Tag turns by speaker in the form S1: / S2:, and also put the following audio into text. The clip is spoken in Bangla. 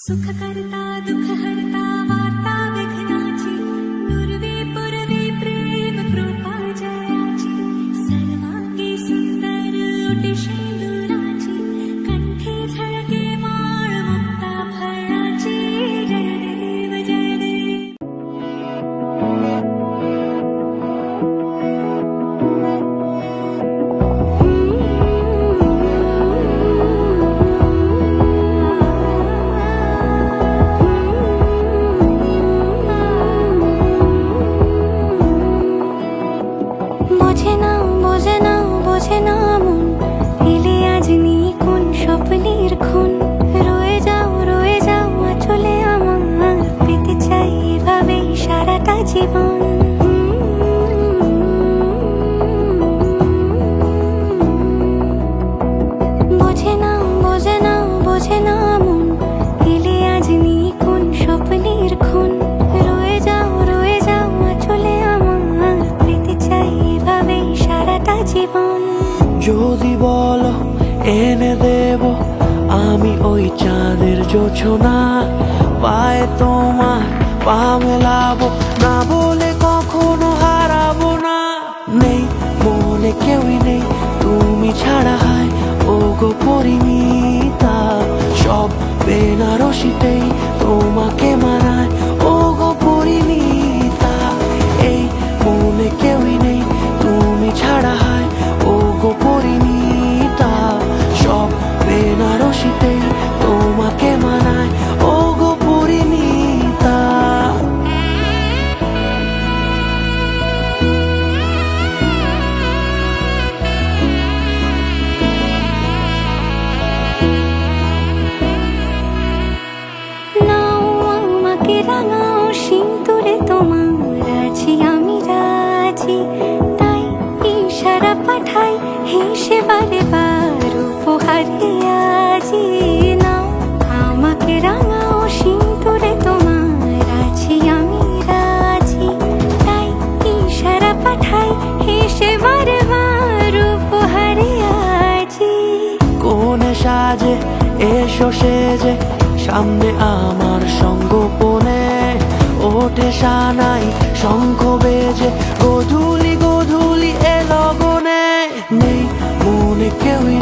S1: सुख करता दुख हरता वार्ता विघ्नाची पूर्वी पूर्वी प्रेम कृपा जयाची सर्वांगी सुंदर ओटी शेंदुराची कंठी झळके माळ मुक्ता फळाची जय देव जय देव। বোঝে না মন এলে আজ নিখুন স্বপ্নের খুন রয়ে যাও চলে আমার পেতে চাই এভাবেই সারাটা জীবন। বোঝে না মন এলে আজ নিখুন স্বপ্নের খুন রয়ে যাও চলে আমার পেতে চাই এভাবেই সারাটা জীবন।
S2: যদি বলো এনে দেব আমি ওই চাঁদের জোছনা পায়ে তোমার পা মেলাবো না বলে কখনো হারাবো না। নেই মনে কেউই নেই তুমি ছাড়া হায় ও গো পরিণীতা সব বেনারসিতেই তোমাকে মানায় ও গো পরিণীতা। এই মনে কেউই নেই তুমি ছাড়া হায় ও গো পরিণীতা সব বেনারসিতেই তোমাকে মানায় ও গো পরিণীতা।
S1: নাও আমাকে রাঙাও সিঁদুরে তোমার আছি আমি রাজি তাই ইশারা পাঠাই হেসে বারে বার উপহারে আজি। নাও আমাকে রাঙাও সিঁদুরে তোমার আছি আমি রাজি তাই ইশারা পাঠাই হেসে বারে বার উপহারে আজি।
S2: কোন সাজে এসো সেজে সামনে আমার সঙ্গোপনে ওঠে সানাই শঙ্খ বেজে গধূলি এ লগনে। নেই মনে কেউই